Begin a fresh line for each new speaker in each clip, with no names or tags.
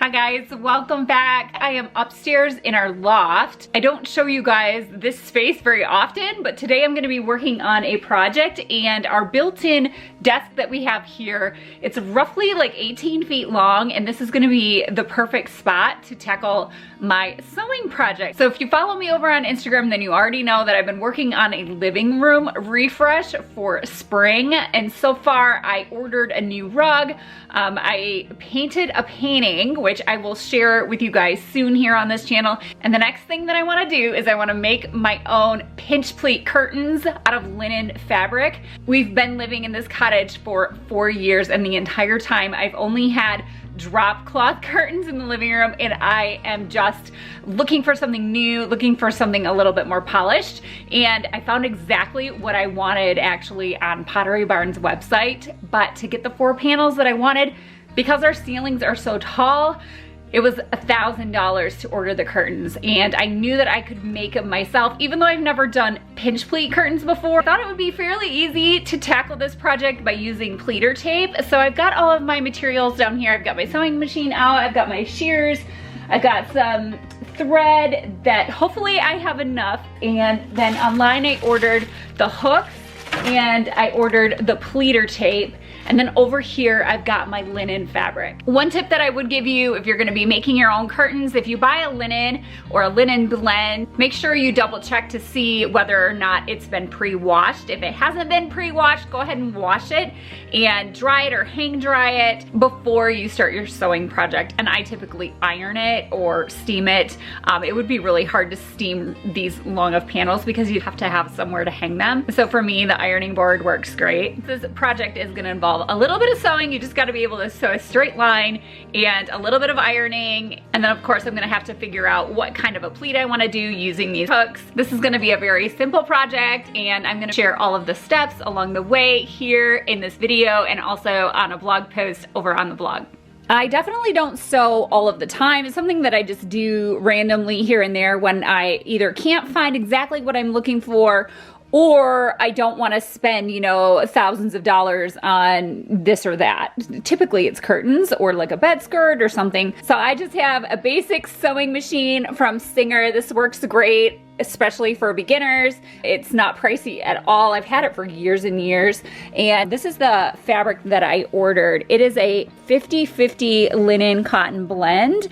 Hi guys, welcome back. I am upstairs in our loft. I don't show you guys this space very often, but today I'm gonna be working on a project, and our built-in desk that we have here, it's roughly like 18 feet long, and this is gonna be the perfect spot to tackle my sewing project. So if you follow me over on Instagram, then you already know that I've been working on a living room refresh for spring, and so far I ordered a new rug. I painted a painting, which I will share with you guys soon here on this channel. And the next thing that I wanna do is I wanna make my own pinch pleat curtains out of linen fabric. We've been living in this cottage for 4 years, and the entire time I've only had drop cloth curtains in the living room, and I am just looking for something new, looking for something a little bit more polished, and I found exactly what I wanted actually on Pottery Barn's website. But to get the 4 panels that I wanted, because our ceilings are so tall, it was $1,000 to order the curtains, and I knew that I could make them myself. Even though I've never done pinch pleat curtains before, I thought it would be fairly easy to tackle this project by using pleater tape. So I've got all of my materials down here. I've got my sewing machine out, I've got my shears, I've got some thread that hopefully I have enough, and then online I ordered the hooks and I ordered the pleater tape. And then over here, I've got my linen fabric. One tip that I would give you if you're gonna be making your own curtains, if you buy a linen or a linen blend, make sure you double check to see whether or not it's been pre-washed. If it hasn't been pre-washed, go ahead and wash it and dry it or hang dry it before you start your sewing project. And I typically iron it or steam it. It would be really hard to steam these long of panels because you'd have to have somewhere to hang them. So for me, the ironing board works great. This project is gonna involve a little bit of sewing. You just got to be able to sew a straight line and a little bit of ironing. And then of course I'm going to have to figure out what kind of a pleat I want to do using these hooks. This is going to be a very simple project, and I'm going to share all of the steps along the way here in this video and also on a blog post over on the blog. I definitely don't sew all of the time. It's something that I just do randomly here and there when I either can't find exactly what I'm looking for, or I don't want to spend, you know, thousands of dollars on this or that. Typically it's curtains or like a bed skirt or something. So I just have a basic sewing machine from Singer. This works great, especially for beginners. It's not pricey at all. I've had it for years and years. And this is the fabric that I ordered. It is a 50-50 linen cotton blend.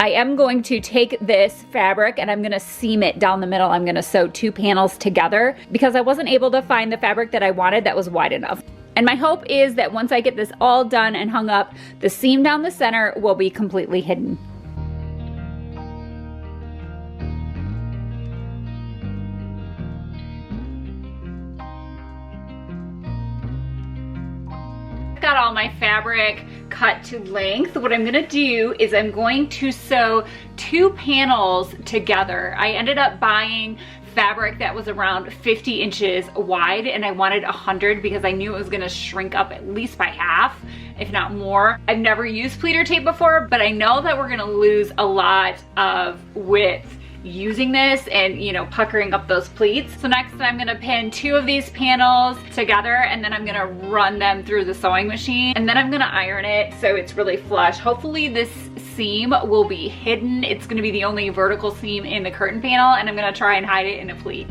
I am going to take this fabric and I'm gonna seam it down the middle. I'm gonna sew 2 panels together because I wasn't able to find the fabric that I wanted that was wide enough. And my hope is that once I get this all done and hung up, the seam down the center will be completely hidden. Got all my fabric cut to length. What I'm gonna do is I'm going to sew 2 panels together. I ended up buying fabric that was around 50 inches wide, and I wanted 100 because I knew it was gonna shrink up at least by half, if not more. I've never used pleater tape before, but I know that we're gonna lose a lot of width using this and, you know, puckering up those pleats. So next I'm gonna pin 2 of these panels together, and then I'm gonna run them through the sewing machine, and then I'm gonna iron it so it's really flush. Hopefully this seam will be hidden. It's gonna be the only vertical seam in the curtain panel, and I'm gonna try and hide it in a pleat.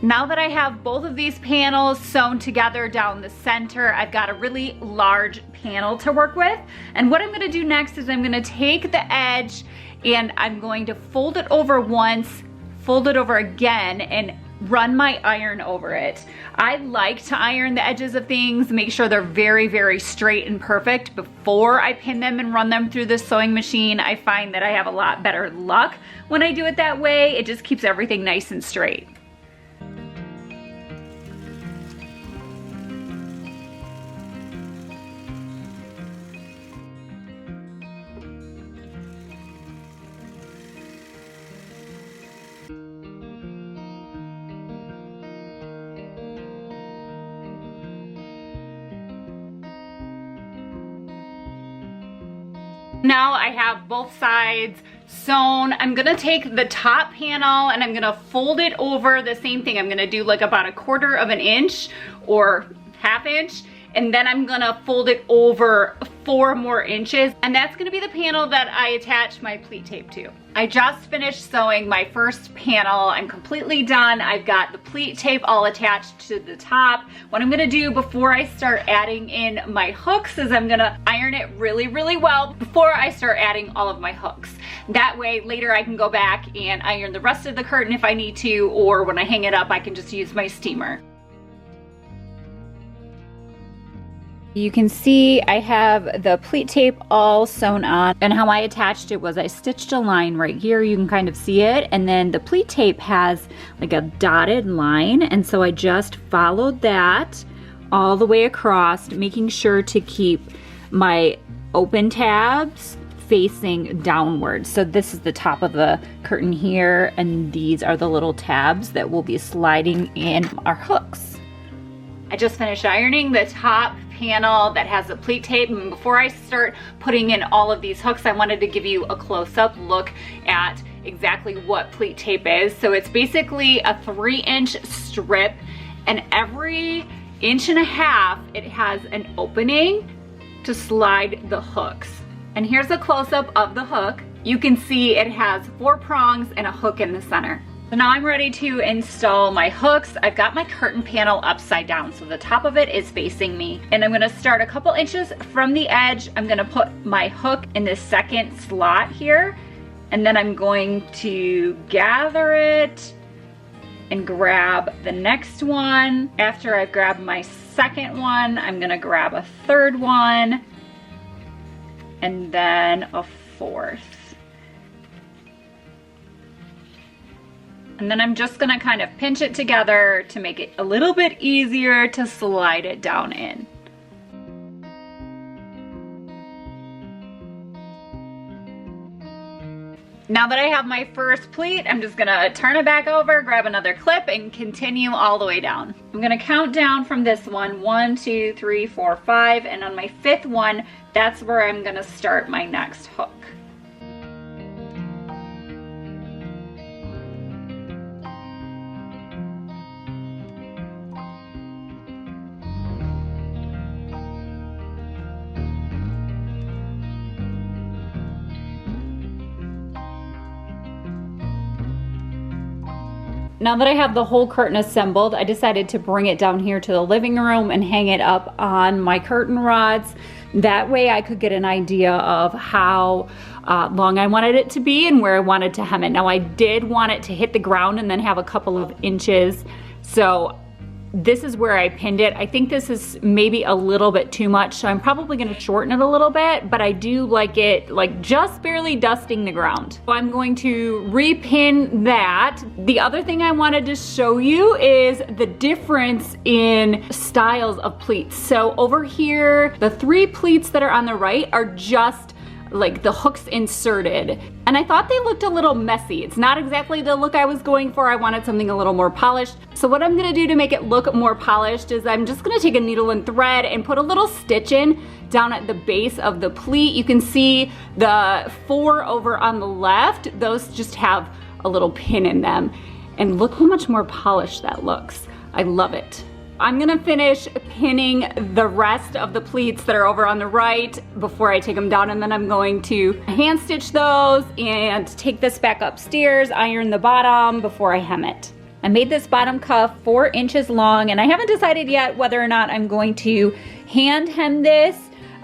Now that I have both of these panels sewn together down the center, I've got a really large panel to work with. And what I'm gonna do next is I'm gonna take the edge and I'm going to fold it over once, fold it over again, and run my iron over it. I like to iron the edges of things, make sure they're very, very straight and perfect before I pin them and run them through the sewing machine. I find that I have a lot better luck when I do it that way. It just keeps everything nice and straight. Now I have both sides sewn. I'm gonna take the top panel and I'm gonna fold it over the same thing. I'm gonna do like about 1/4 of an inch or 1/2 inch, and then I'm gonna fold it over 4 more inches, and that's gonna be the panel that I attach my pleat tape to. I just finished sewing my first panel. I'm completely done. I've got the pleat tape all attached to the top. What I'm gonna do before I start adding in my hooks is I'm gonna iron it really, really well before I start adding all of my hooks. That way later I can go back and iron the rest of the curtain if I need to, or when I hang it up I can just use my steamer. You can see I have the pleat tape all sewn on, and how I attached it was I stitched a line right here. You can kind of see it, and then the pleat tape has like a dotted line, and so I just followed that all the way across, making sure to keep my open tabs facing downward. So this is the top of the curtain here, and these are the little tabs that will be sliding in our hooks. I just finished ironing the top panel that has the pleat tape, and before I start putting in all of these hooks, I wanted to give you a close-up look at exactly what pleat tape is. So it's basically a 3-inch strip, and every 1.5 inches it has an opening to slide the hooks. And here's a close-up of the hook. You can see it has 4 prongs and a hook in the center. So now I'm ready to install my hooks. I've got my curtain panel upside down, so the top of it is facing me. And I'm gonna start a couple inches from the edge. I'm gonna put my hook in the second slot here, and then I'm going to gather it and grab the next one. After I've grabbed my second one, I'm gonna grab a third one, and then a fourth. And then I'm just gonna kind of pinch it together to make it a little bit easier to slide it down in. Now that I have my first pleat, I'm just gonna turn it back over, grab another clip, and continue all the way down. I'm gonna count down from this one, 1, 2, 3, 4, 5, and on my 5th one, that's where I'm gonna start my next hook. Now that I have the whole curtain assembled, I decided to bring it down here to the living room and hang it up on my curtain rods. That way I could get an idea of how long I wanted it to be and where I wanted to hem it. Now I did want it to hit the ground and then have a couple of inches. So this is where I pinned it. I think this is maybe a little bit too much, so I'm probably gonna shorten it a little bit, but I do like it like just barely dusting the ground. So I'm going to repin that. The other thing I wanted to show you is the difference in styles of pleats. So over here, the 3 pleats that are on the right are just like the hooks inserted, and I thought they looked a little messy. It's not exactly the look I was going for. I wanted something a little more polished. So what I'm gonna do to make it look more polished is I'm just gonna take a needle and thread and put a little stitch in down at the base of the pleat. You can see the 4 over on the left, those just have a little pin in them, and look how much more polished that looks. I love it. I'm gonna finish pinning the rest of the pleats that are over on the right before I take them down, and then I'm going to hand stitch those and take this back upstairs, iron the bottom before I hem it. I made this bottom cuff 4 inches long, and I haven't decided yet whether or not I'm going to hand hem this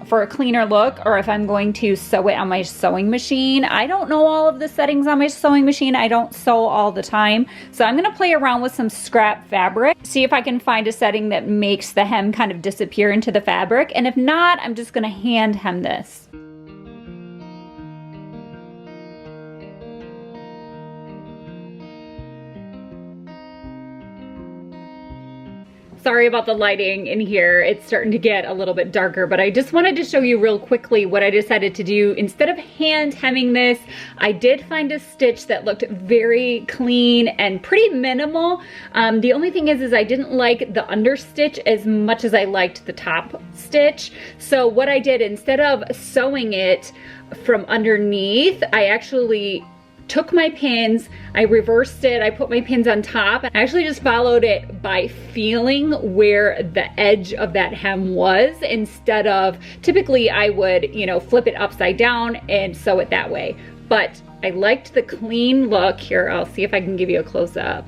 for a cleaner look or if I'm going to sew it on my sewing machine. I don't know all of the settings on my sewing machine. I don't sew all the time. So I'm gonna play around with some scrap fabric, see if I can find a setting that makes the hem kind of disappear into the fabric. And if not, I'm just gonna hand hem this. sorry about the lighting in here. It's starting to get a little bit darker, but I just wanted to show you real quickly what I decided to do. Instead of hand hemming this, I did find a stitch that looked very clean and pretty minimal. The only thing is I didn't like the under stitch as much as I liked the top stitch. So what I did, instead of sewing it from underneath, I actually took my pins, I reversed it, I put my pins on top. I actually just followed it by feeling where the edge of that hem was, instead of, typically I would, you know, flip it upside down and sew it that way. But I liked the clean look. Here, I'll see if I can give you a close-up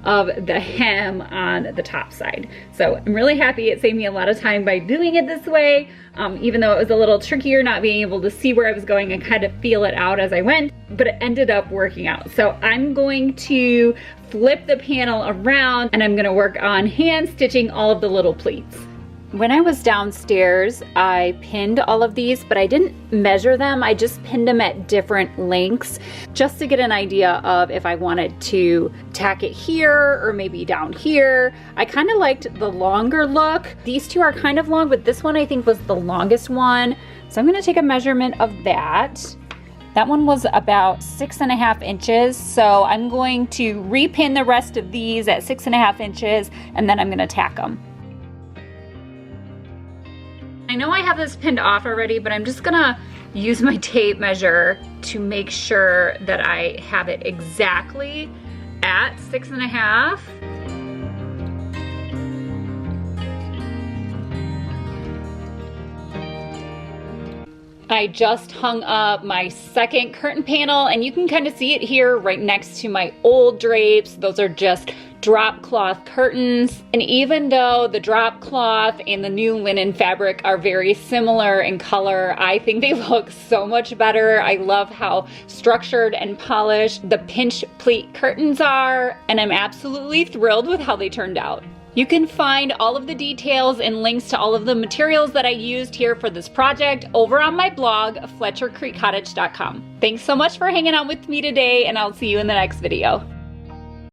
of the hem on the top side. So I'm really happy. It saved me a lot of time by doing it this way. Even though it was a little trickier not being able to see where I was going and kind of feel it out as I went, but it ended up working out. So I'm going to flip the panel around and I'm gonna work on hand stitching all of the little pleats. When I was downstairs, I pinned all of these, but I didn't measure them. I just pinned them at different lengths just to get an idea of if I wanted to tack it here or maybe down here. I kind of liked the longer look. These two are kind of long, but this one I think was the longest one. So I'm gonna take a measurement of that. That one was about 6.5 inches. So I'm going to repin the rest of these at 6.5 inches and then I'm gonna tack them. I know I have this pinned off already, but I'm just gonna use my tape measure to make sure that I have it exactly at 6.5. I just hung up my second curtain panel and you can kind of see it here right next to my old drapes. Those are just drop cloth curtains. And even though the drop cloth and the new linen fabric are very similar in color, I think they look so much better. I love how structured and polished the pinch pleat curtains are, and I'm absolutely thrilled with how they turned out. You can find all of the details and links to all of the materials that I used here for this project over on my blog, fletchercreekcottage.com. Thanks so much for hanging out with me today, and I'll see you in the next video.